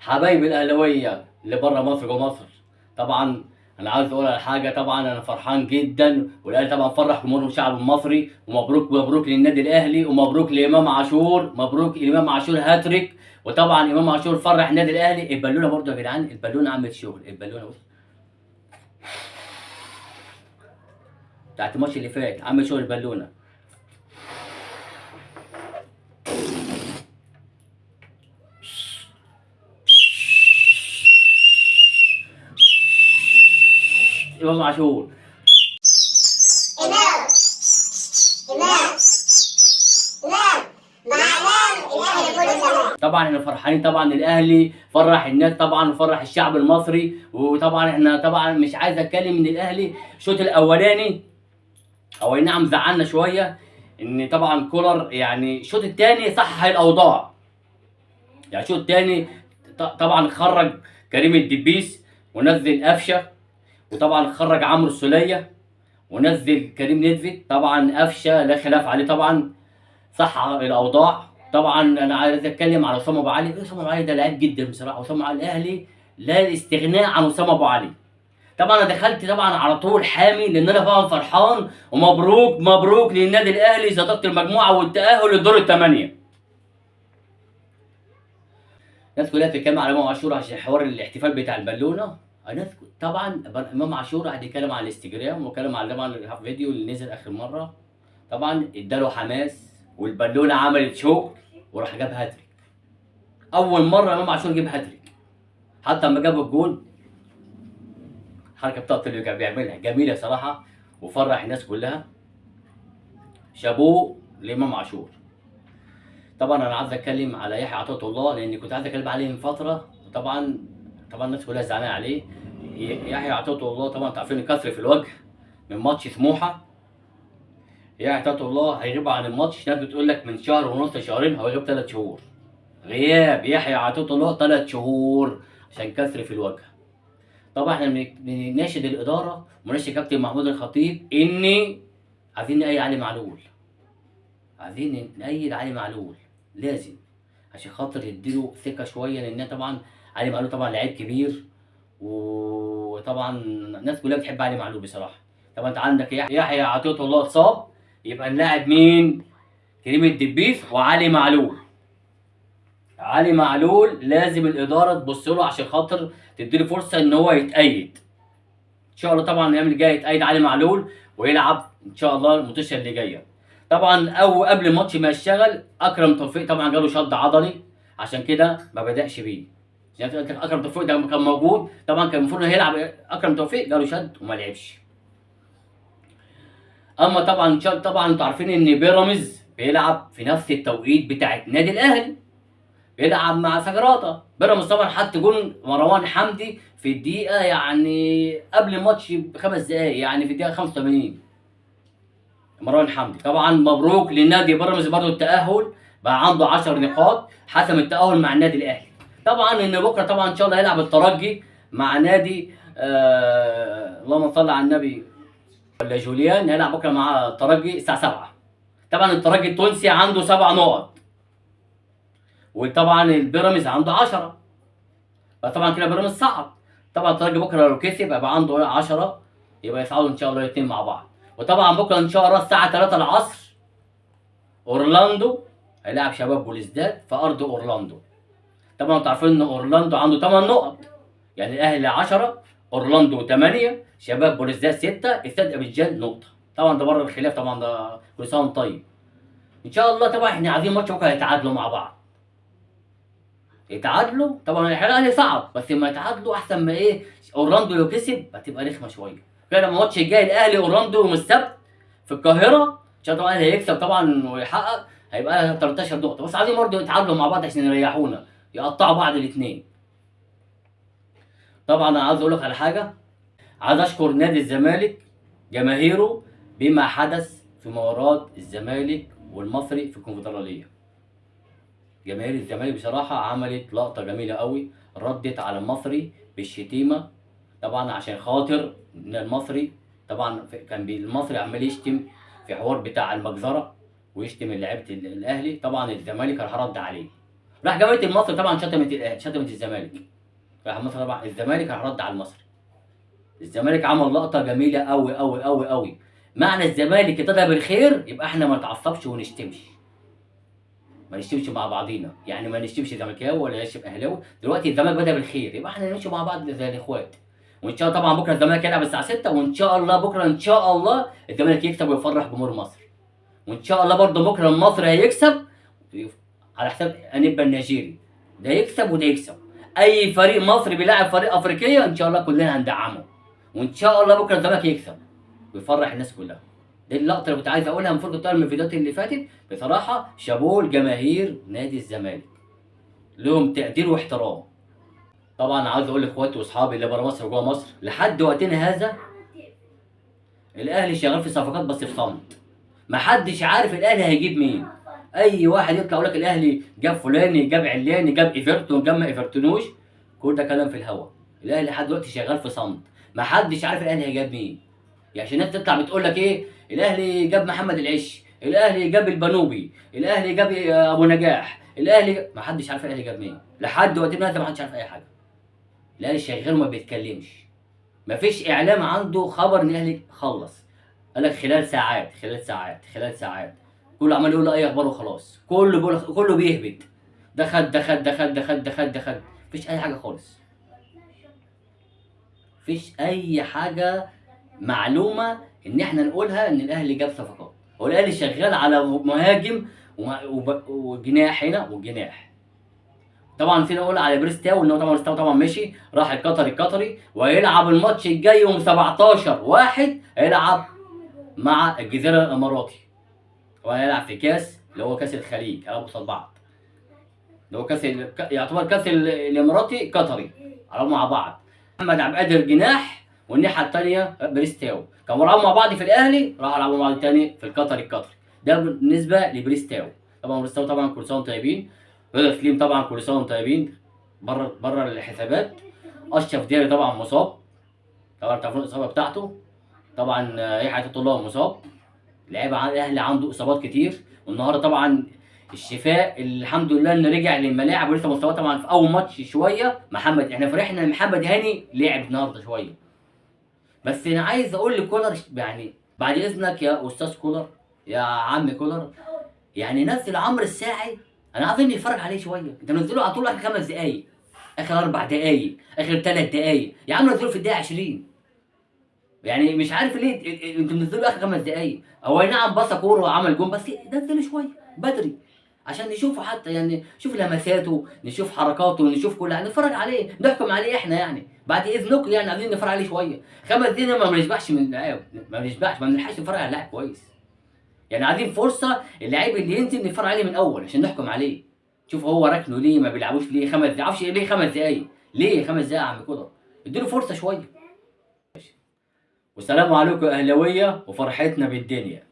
حبايبي الاهلاويه اللي بره مصر جوه مصر، طبعا انا عاوز اقول على حاجه. طبعا انا فرحان جدا، والاهلي طبعا فرح جمهور الشعب المصري، ومبروك مبروك للنادي الاهلي، ومبروك لامام عاشور، مبروك لامام عاشور هاتريك. وطبعا امام عاشور فرح النادي الاهلي. البالونه برضه يا جدعان، البالونه عملت شغل. البالونه بص بتاعت الماتش اللي فات عمل شغل البالونه. امام عاشور إمام إمام إمام معلم الأهلي كله تمام. طبعا احنا فرحانين. طبعا الاهلي فرح الناس طبعا، وفرح الشعب المصري. وطبعا احنا طبعا مش عايز اتكلم ان الاهلي الشوط الاولاني هو اي نعم زعلنا شويه، ان طبعا كولر يعني الشوط الثاني صحح الاوضاع. يعني الشوط الثاني طبعا خرج كريم الدبيس ونزل قفشه، وطبعا خرج عمرو السوليه ونزل كريم نيدفيد. طبعا قفشه لا خلاف عليه، طبعا صح الاوضاع. طبعا انا عايز اتكلم على اسامه ابو علي. اسامه ابو علي ده لعيب جدا بصراحه. اسامه على الاهلي لا استغناء عن اسامه ابو علي. طبعا انا دخلت طبعا على طول حامي، لان انا طبعا فرحان. ومبروك مبروك للنادي الاهلي صداره المجموعه والتاهل للدور الثمانيه. الناس كلها بتتكلم على امام عاشور عشان حوار الاحتفال بتاع البالونه. الناس طبعا امام عاشور قاعد يتكلم على الانستجرام، وكلم على طبعا الفيديو اللي نزل اخر مره. طبعا اداله حماس، والبالونه عملت شغل، وراح جاب هاتريك. اول مره امام عاشور يجيب هاتريك. حتى لما جاب الجول، الحركه بتاعته اللي كان بيعملها جميله صراحه، وفرح الناس كلها. شابوه لامام عاشور. طبعا انا عايز اتكلم على يحيى عطيه الله، لان كنت عايز اتكلم عليه من فتره. طبعا الناس كلها زعلانه عليه. يحيى عطيه الله طبعا انتوا عارفين كسر في الوجه من ماتش سموحه. يحيى عطيه الله هيغيب عن الماتش. ناس بتقول لك من شهر ونص شهرين، هو هيغيب 3 شهور. غياب يحيى عطيه الله 3 شهور عشان كسر في الوجه. طبعا احنا بنناشد الاداره وناشد كابتن محمود الخطيب ان عايزين نأيد علي معلول. عايزين نأيد علي معلول لازم، عشان خاطر يديله ثقه شويه، لان طبعا علي معلول طبعا لعيب كبير. وطبعا الناس كلها بتحب علي معلول بصراحه. طبعا انت عندك يحيى عطيه الله اتصاب، يبقى اللاعب مين؟ كريم الدبيس وعلي معلول. علي معلول لازم الاداره تبص له عشان خاطر تديله فرصه ان هو يتأيد. ان شاء الله طبعا الايام اللي جايه يتأيد علي معلول ويلعب ان شاء الله الماتشات اللي جايه. طبعا او قبل الماتش ما يشتغل، اكرم توفيق طبعا جاله شد عضلي، عشان كده ما بدأش بيه. زي ما قلت لك اكرم توفيق ده كان موجود، طبعا كان المفروض هيلعب. اكرم توفيق جاله شد وما لعبش. اما طبعا ان شاء الله طبعا انتوا عارفين ان بيراميدز بيلعب في نفس التوقيت بتاع النادي الاهلي، بيلعب مع سجراتا. بيراميدز طبعا حط جون مروان حمدي في الدقيقه يعني قبل الماتش ب5 دقائق، يعني في الدقيقه 85. مروان حمدي طبعا مبروك للنادي بيراميدز برضه التاهل، بقى عنده 10 نقاط، حسم التاهل مع النادي الاهلي. طبعا ان بكره طبعا ان شاء الله هيلعب الترجي مع نادي اللهم صل على النبي ولا جوليان. هيلعب بكره مع الترجي الساعه 7. طبعا الترجي التونسي عنده 7 نقط، وطبعا البيراميدز عنده 10. فطبعا كده بيراميدز صعد. طبعا الترجي بكره لو كسب يبقى عنده 10، يبقى يصعدوا ان شاء الله الاثنين مع بعض. وطبعا بكره ان شاء الله الساعه 3 العصر اورلاندو هيلاعب شباب بوليسداد في ارض اورلاندو. طبعا انتوا عارفين ان اورلاندو عنده 8 نقط، يعني الاهلي 10، اورلاندو 8، شباب بوليسداد 6، استاد ابيجان نقطه. طبعا ده بره الخلاف، طبعا ده كل سنه وانت طيب. ان شاء الله طبعا احنا عايزين ماتش بكره يتعادلوا مع بعض. يتعادلوا طبعا الاهلي صعب، بس لما يتعادلوا احسن ما ايه. اورلاندو لو كسب هتبقى رخمه شويه. كده لما الماتش الجاي الاهلي اورلاندو يوم السبت في القاهره، ان شاء الله الاهلي هيكسب طبعا ويحقق، هيبقى 13 نقطه. بس عايزين برضه يتعادلوا مع بعض عشان يريحونا، يقطعوا بعض الاثنين. طبعا انا عايز اقول لك على حاجه. عايز اشكر نادي الزمالك جماهيره بما حدث في مباراه الزمالك والمصري في الكونفدراليه. جماهير الزمالك بصراحه عملت لقطه جميله قوي، ردت على المصري بالشتيمه. طبعا عشان خاطر ان المصري طبعا كان المصري عمال يشتم في حوار بتاع المجزره، ويشتم لعيبه الاهلي. طبعا الزمالك راح رد عليه. راح جماهير المصري طبعا شتمت الزمالك. راح مصر طبعا الزمالك راح رد على المصري. الزمالك عمل لقطه جميله قوي قوي قوي قوي. معنى الزمالك ابتدى بالخير يبقى احنا ما نتعصبش ونشتمش. ما نشتمش مع بعضينا، يعني ما نشتمش زملكاوي ولا نشتم اهلاوي. دلوقتي الزمالك بدا بالخير يبقى احنا نمشي مع بعض زي الاخوات. وان شاء الله طبعا بكره الزمالك هيلعب الساعه 6، وان شاء الله بكره ان شاء الله الزمالك يكسب ويفرح جمهور مصر. وان شاء الله برضه بكره مصر هيكسب على حساب انيبا النيجيري. ده يكسب وده يكسب. اي فريق مصري بيلاعب فريق افريقيا ان شاء الله كلنا هندعمه. وان شاء الله بكره الزمالك يكسب ويفرح الناس كلها. دي اللقطه اللي كنت عايز اقولها، المفروض كنت اقولها من الفيديوهات اللي فاتت. بصراحه شابوه لجماهير نادي الزمالك، لهم تقدير واحترام. طبعا عاوز اقول لاخواتي واصحابي اللي بره مصر وجوه مصر، لحد وقتنا هذا الاهلي شغال في صفقات بس في صمت. محدش عارف الاهلي هيجيب مين. اي واحد يطلع يقول لك الاهلي جاب فلان، جاب علاني، جاب ايفرتون، جاب ما ايفرتونوش، كل ده كلام في الهوا. الاهلي لحد دلوقتي شغال في صمت، محدش عارف الاهلي هيجاب مين. يعني عشان الناس تطلع بتقول لك ايه، الاهلي جاب محمد العش، الاهلي جاب البنوبي، الاهلي جاب ابو نجاح، الاهلي محدش عارف الاهلي جاب مين. لحد وقتنا ده محدش عارف اي حاجه. الاهلي شغال وما بيتكلمش. مفيش اعلام عنده خبر ان الاهلي خلص. قال لك خلال ساعات خلال ساعات خلال ساعات. كله عمال يقول اي اخبار وخلاص. كله بيهبط. ده خد ده خد ده خد ده خد ده خد ده خد. مفيش اي حاجه خالص. مفيش اي حاجه معلومه ان احنا نقولها ان الاهلي جاب صفقات. هو الاهلي شغال على مهاجم وجناح هنا وجناح. طبعا فينا نقول على بريستاو ان هو طبعا بريستاو طبعا مشي راح القطري وهيلعب الماتش الجاي يوم 17/1 هيلعب مع الجزيره الاماراتي. وهيلعب في كاس اللي هو كاس الخليج، هيلعبوا قصاد بعض. اللي هو يعتبر كاس الاماراتي قطري، هيلعبوا مع بعض. محمد عبد القادر جناح والناحيه الثانيه بريستاو. كانوا بيلعبوا مع بعض في الاهلي، راحوا يلعبوا مع بعض تاني في القطري. ده بالنسبه لبريستاو. طبعا بريستاو طبعا كل سنه وانتم طيبين. رضا سليم طبعا كل سنه وانتم طيبين. بره الحسابات. اشرف دياري طبعا مصاب. طبعا تعرفون الاصابه بتاعته. طبعا يحيى عطية الله مصاب. لعيبه الاهلي عنده اصابات كتير. والنهارده طبعا الشفاء الحمد لله انه رجع للملاعب ولسه مستواه طبعا في اول ماتش شويه. احنا فرحنا ان محمد هاني لعب النهارده شويه. بس انا عايز اقول لكولر يعني بعد اذنك يا استاذ كولر، يا عم كولر، يعني نزل عمرو الساعي. انا عايز نتفرج عليه شويه. انت منزله على طول اخر 5 دقايق، اخر 4 دقايق، اخر 3 دقايق. يا عم نزله في الدقيقه 20. يعني مش عارف ليه انتوا منزلوا اخر 5 دقايق. هو اي نعم باصه كوره وعمل جون، بس نزله شويه بدري عشان نشوفه، حتى يعني نشوف لمساته، نشوف حركاته، نشوف كل حاجه، نتفرج عليه، نحكم عليه احنا يعني. بعد اذنكم يعني عايزين نتفرج عليه شويه. 5 دقايق ما بنشبعش من اللعب، ما بنلحقش نتفرج على اللاعب كويس. يعني عايزين فرصه اللعيب اللي ينزل نتفرج عليه من الاول عشان نحكم عليه. شوف هو ركنه ليه، ما بيلعبوش ليه 5 دقايق، معرفش ليه 5 دقايق. ليه 5 دقايق يا عم كده؟ اديله فرصه شويه. والسلام عليكم اهلاويه وفرحتنا بالدنيا.